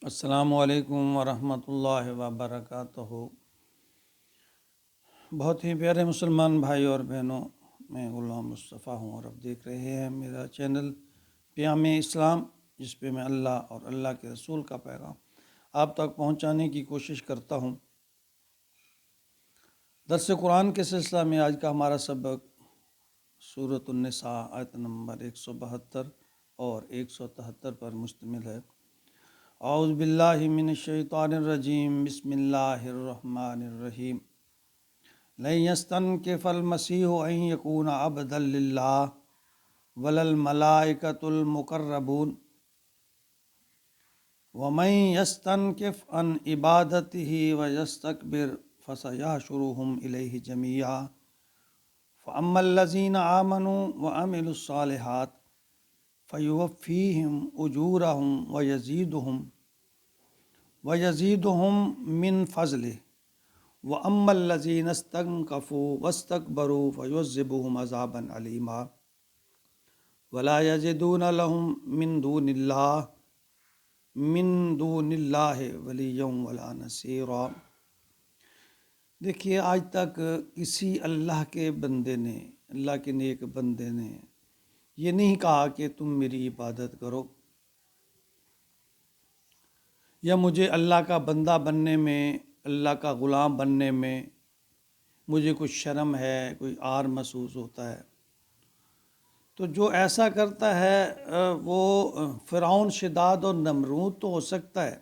السلام علیکم ورحمۃ اللہ وبرکاتہ۔ بہت ہی پیارے مسلمان بھائی اور بہنوں، میں غلام مصطفیٰ ہوں اور اب دیکھ رہے ہیں میرا چینل پیام اسلام، جس پہ میں اللہ اور اللہ کے رسول کا پیغام آپ تک پہنچانے کی کوشش کرتا ہوں۔ درس قرآن کے سلسلہ میں آج کا ہمارا سبق سورۃ النساء آیت نمبر 172 اور 173 پر مشتمل ہے۔ اعوذ باللہ من الشیطان الرجیم، بسم اللہ الرحمن الرحیم۔ لن یستنکف المسیح ان یکون عبدا للہ ولا الملائکۃ المقربون ومن یستنکف عن عبادتہ ویستکبر فسیحشرهم الیہ جمیعا فاما الذین آمنوا وعملوا الصالحات فیوفیہم اجورہم ویزیدہم من فضلہ وَأَمَّا الَّذِينَ اسْتَنكَفُوا وَاسْتَكْبَرُوا فَيُعَذِّبُهُمْ عَذَابًا أَلِيمًا وَلَا يَجِدُونَ لَهُم مِّن دُونِ اللَّهِ وَلِيًّا وَلَا نَصِيرًا۔ دیکھیے، آج تک کسی اللہ کے بندے نے، اللہ کے نیک بندے نے یہ نہیں کہا کہ تم میری عبادت کرو، یا مجھے اللہ کا بندہ بننے میں، اللہ کا غلام بننے میں مجھے کچھ شرم ہے، کوئی عار محسوس ہوتا ہے۔ تو جو ایسا کرتا ہے وہ فرعون، شداد اور نمرود تو ہو سکتا ہے،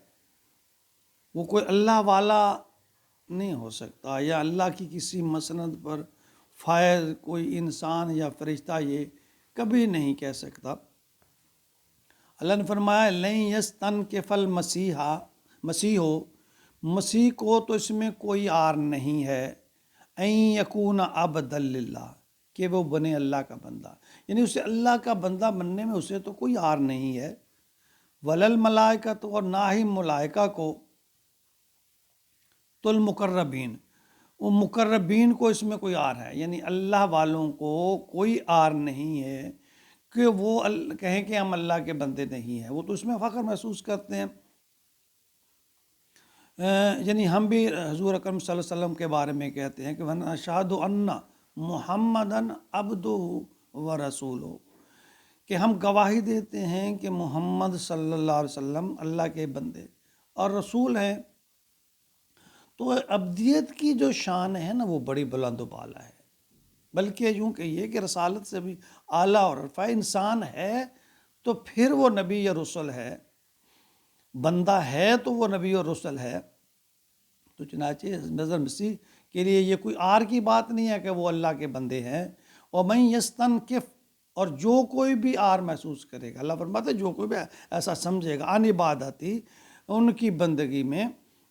وہ کوئی اللہ والا نہیں ہو سکتا، یا اللہ کی کسی مسند پر فائز کوئی انسان یا فرشتہ یہ کبھی نہیں کہہ سکتا۔ اللہ نے فرمایا لن یستنکف مسیح کو تو اس میں کوئی عار نہیں ہے، ان یکون عبدا للہ، کہ وہ بنے اللہ کا بندہ، یعنی اسے اللہ کا بندہ بننے میں اسے تو کوئی عار نہیں ہے۔ ولا الملائکۃ، اور نہ ہی ملائکہ کو، تو المقربین، وہ مقربین کو اس میں کوئی عار ہے، یعنی اللہ والوں کو کوئی عار نہیں ہے کہ وہ کہیں کہ ہم اللہ کے بندے نہیں ہیں، وہ تو اس میں فخر محسوس کرتے ہیں۔ یعنی ہم بھی حضور اکرم صلی اللہ علیہ وسلم کے بارے میں کہتے ہیں کہ وَنَشْهَدُ أَنَّ مُحَمَّدًا عَبْدُهُ وَرَسُولُهُ، کہ ہم گواہی دیتے ہیں کہ محمد صلی اللہ علیہ وسلم اللہ کے بندے اور رسول ہیں۔ تو عبدیت کی جو شان ہے نا، وہ بڑی بلند و بالا ہے، بلکہ یوں کہیے کہ رسالت سے بھی اعلیٰ اور رفیع انسان ہے تو پھر وہ نبی یا رسول ہے، بندہ ہے تو وہ نبی اور رسول ہے۔ تو چنانچہ نظر مسیح کے لیے یہ کوئی عار کی بات نہیں ہے کہ وہ اللہ کے بندے ہیں۔ وَمَن يَسْتَنْكِفْ، اور جو کوئی بھی عار محسوس کرے گا، اللہ فرماتا ہے جو کوئی بھی ایسا سمجھے گا عن عبادتی، ان کی بندگی میں،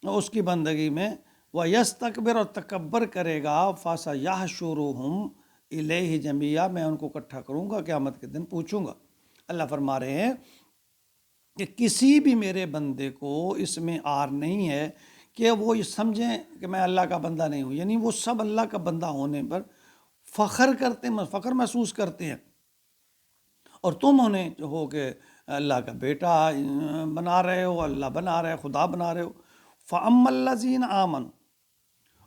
اس کی بندگی میں، وَيَسْتَكْبِرْ، اور تکبر کرے گا، فَسَيَحْشُرُهُمْ إِلَيْهِ جَمِيعًا، میں ان کو اکٹھا کروں گا، قیامت کے دن پوچھوں گا۔ اللہ فرما رہے ہیں کہ کسی بھی میرے بندے کو اس میں عار نہیں ہے کہ وہ یہ سمجھیں کہ میں اللہ کا بندہ نہیں ہوں، یعنی وہ سب اللہ کا بندہ ہونے پر فخر کرتے ہیں، فخر محسوس کرتے ہیں، اور تم انہیں ہو کہ اللہ کا بیٹا بنا رہے ہو، اللہ بنا رہے ہو، خدا بنا رہے ہو۔ فَأَمَّا الَّذِينَ آمَنُوا،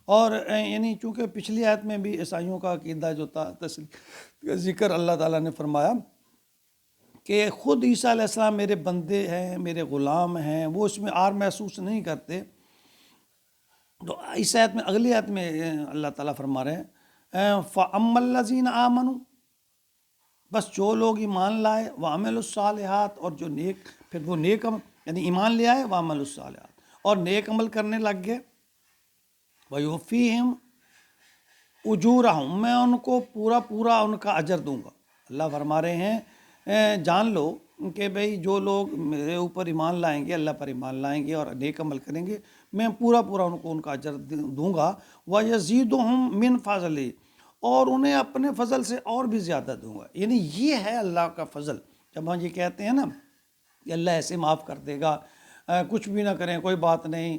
اور یعنی چونکہ پچھلی آیت میں بھی عیسائیوں کا عقیدہ جو تھا کا ذکر اللہ تعالیٰ نے فرمایا کہ خود عیسیٰ علیہ السلام میرے بندے ہیں، میرے غلام ہیں، وہ اس میں عار محسوس نہیں کرتے۔ تو اس آیت میں، اگلی آیت میں اللہ تعالیٰ فرما رہے ہیں فَأَمَّا الَّذِينَ آمَنُوا، بس جو لوگ ایمان لائے، وَعَمِلُوا الصَّالِحَاتِ، اور جو نیک، پھر وہ نیک یعنی ایمان لے آئے، وَعَمِلُوا الصَّالِحَاتِ، اور نیک عمل کرنے لگ گئے، وَيُوفِيهِمْ أُجُورَهُمْ، میں ان کو پورا ان کا اجر دوں گا۔ اللہ فرما رہے ہیں جان لو کہ بھئی جو لوگ میرے اوپر ایمان لائیں گے، اللہ پر ایمان لائیں گے اور نیک عمل کریں گے، میں پورا ان کو ان کا اجر دوں گا۔ وَيَزِيدُهُمْ مِنْ فَضْلِهِ، اور انہیں اپنے فضل سے اور بھی زیادہ دوں گا۔ یعنی یہ ہے اللہ کا فضل۔ جب ہم یہ کہتے ہیں نا کہ اللہ ایسے معاف کر دے گا، کچھ بھی نہ کریں کوئی بات نہیں،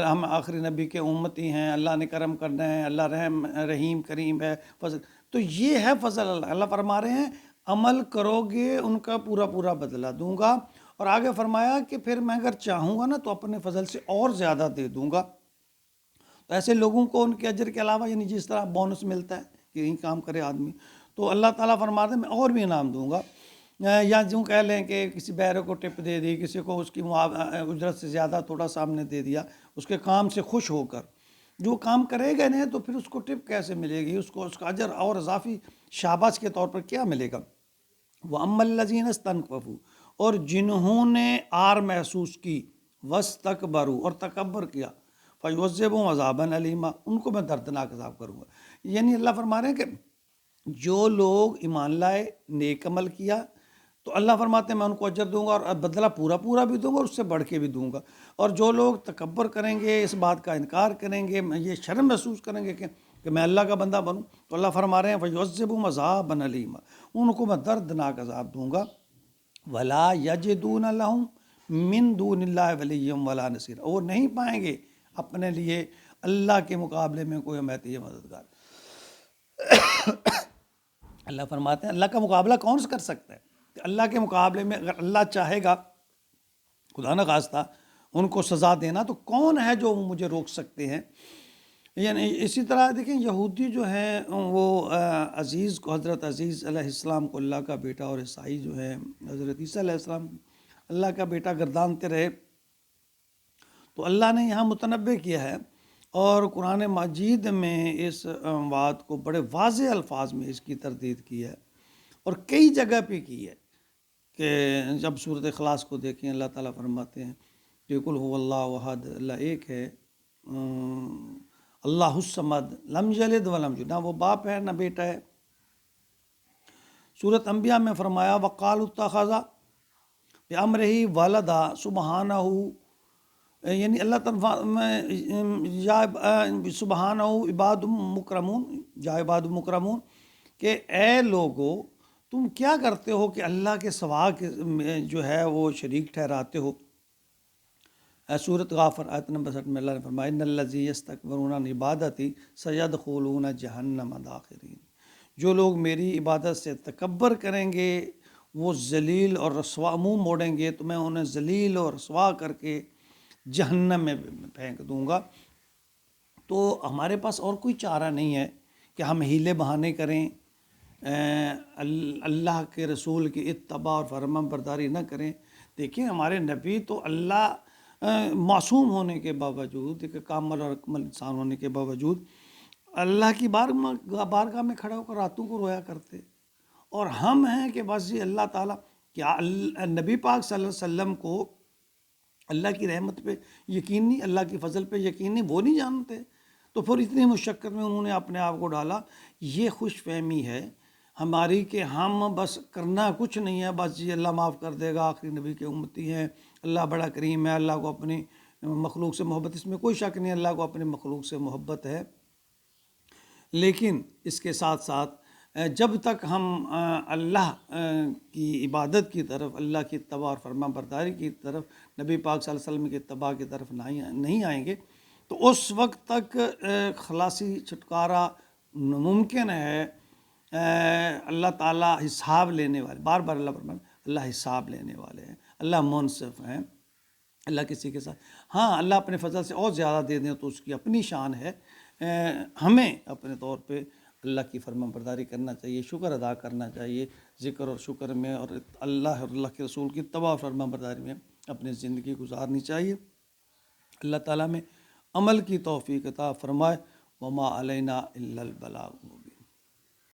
ہم آخری نبی کے امتی ہیں، اللہ نے کرم کرنا ہے، اللہ رحم رحیم کریم ہے، فضل، تو یہ ہے فضل۔ اللہ فرما رہے ہیں عمل کرو گے ان کا پورا بدلہ دوں گا، اور آگے فرمایا کہ پھر میں اگر چاہوں گا نا تو اپنے فضل سے اور زیادہ دے دوں گا۔ تو ایسے لوگوں کو ان کے اجر کے علاوہ یعنی جس طرح بونس ملتا ہے کہ یہی کام کرے آدمی، تو اللہ تعالیٰ فرماتے ہیں میں اور بھی انعام دوں گا۔ یا جو کہہ لیں کہ کسی بہرے کو ٹپ دے دی، کسی کو اس کی اجرت سے زیادہ تھوڑا سا ہم نے دے دیا، اس کے کام سے خوش ہو کر جو کام کرے گا نہیں تو پھر اس کو ٹپ کیسے ملے گی، اس کو اس کا اجر اور اضافی شاباش کے طور پر کیا ملے گا۔ وَأَمَّا الَّذِينَ اسْتَنكَفُوا، اور جنہوں نے آر محسوس کی، وَاسْتَكْبَرُوا، اور تکبر کیا، فَيُعَذِّبُهُمْ عَذَابًا أَلِيمًا، ان کو میں دردناک عذاب کروں گا۔ یعنی اللہ فرما رہے ہیں کہ جو لوگ ایمان لائے، نیک عمل کیا، تو اللہ فرماتے ہیں میں ان کو اجر دوں گا اور بدلہ پورا پورا بھی دوں گا اور اس سے بڑھ کے بھی دوں گا۔ اور جو لوگ تکبر کریں گے، اس بات کا انکار کریں گے، یہ شرم محسوس کریں گے کہ میں اللہ کا بندہ بنوں، تو اللہ فرما رہے ہیں فَيُعَذِّبُهُمْ عَذَابًا أَلِيمًا، ان کو میں دردناک عذاب دوں گا۔ وَلَا يَجِدُونَ لَهُم مِّن دُونِ اللَّهِ وَلِيًّا وَلَا نَصِيرًا، اور نہیں پائیں گے اپنے لیے اللہ کے مقابلے میں کوئی حمایتی مددگار۔ اللہ فرماتے ہیں اللہ کا مقابلہ کون سے کر سکتا ہے؟ کہ اللہ کے مقابلے میں اگر اللہ چاہے گا خدا نہ خواستہ ان کو سزا دینا، تو کون ہے جو مجھے روک سکتے ہیں؟ یعنی اسی طرح دیکھیں یہودی جو ہیں وہ عزیز کو، حضرت عزیز علیہ السلام کو اللہ کا بیٹا، اور عیسائی جو ہے حضرت عیسیٰ علیہ السلام اللہ کا بیٹا گردانتے رہے، تو اللہ نے یہاں متنبع کیا ہے اور قرآن مجید میں اس بات کو بڑے واضح الفاظ میں اس کی تردید کی ہے، اور کئی جگہ پہ کی ہے کہ جب سورۃ اخلاص کو دیکھیں اللہ تعالیٰ فرماتے ہیں کہ قل هو اللہ احد، اللہ ایک ہے، اللہ الصمد، لم یلد ولم یولد، نہ وہ باپ ہے نہ بیٹا ہے۔ سورۃ انبیاء میں فرمایا وقالوا اتخذ بأمرہ ولدا سبحانہ، یعنی اللہ تعالیٰ سبحانہ عباد مکرمون، یا عباد مکرمون، کہ اے لوگو تم کیا کرتے ہو کہ اللہ کے سوا جو ہے وہ شریک ٹھہراتے ہو۔ سورۃ غافر آیت نمبر 60 میں اللہ نے فرمایا ان الذین یستکبرون عن عبادتی سیدخلون جہنم داخرین، جو لوگ میری عبادت سے تکبر کریں گے وہ ذلیل اور رسوا منہ موڑیں گے، تو میں انہیں ذلیل اور رسوا کر کے جہنم میں پھینک دوں گا۔ تو ہمارے پاس اور کوئی چارہ نہیں ہے کہ ہم ہیلے بہانے کریں، اللہ کے رسول کی اتباع اور فرمان برداری نہ کریں۔ دیکھیں ہمارے نبی تو اللہ معصوم ہونے کے باوجود، ایک کامل اور اکمل انسان ہونے کے باوجود اللہ کی بارگاہ میں کھڑے ہو کر راتوں کو رویا کرتے، اور ہم ہیں کہ بس یہ اللہ تعالیٰ کیا نبی پاک صلی اللہ علیہ وسلم کو اللہ کی رحمت پہ یقین نہیں، اللہ کی فضل پہ یقین نہیں، وہ نہیں جانتے، تو پھر اتنی مشقت میں انہوں نے اپنے آپ کو ڈالا۔ یہ خوش فہمی ہے ہماری کہ ہم بس کرنا کچھ نہیں ہے، بس یہ اللہ معاف کر دے گا، آخری نبی کے امتی ہیں، اللہ بڑا کریم ہے، اللہ کو اپنی مخلوق سے محبت، اس میں کوئی شک نہیں، اللہ کو اپنی مخلوق سے محبت ہے، لیکن اس کے ساتھ ساتھ جب تک ہم اللہ کی عبادت کی طرف، اللہ کی اتباع اور فرما برداری کی طرف، نبی پاک صلی اللہ علیہ وسلم کی اتباع کی طرف نہیں آئیں گے، تو اس وقت تک خلاصی چھٹکارا ممکن ہے۔ اللہ تعالیٰ حساب لینے والے، بار بار اللہ فرماتا ہے اللہ حساب لینے والے ہیں، اللہ منصف ہیں، اللہ کسی کے ساتھ، ہاں اللہ اپنے فضل سے اور زیادہ دے دیں تو اس کی اپنی شان ہے، ہمیں اپنے طور پہ اللہ کی فرما برداری کرنا چاہیے، شکر ادا کرنا چاہیے، ذکر اور شکر میں اور اللہ اور اللہ کے رسول کی اتباع اور فرما برداری میں اپنی زندگی گزارنی چاہیے۔ اللہ تعالیٰ میں عمل کی توفیق عطا فرمائے۔ وما علینا الا البلاغ۔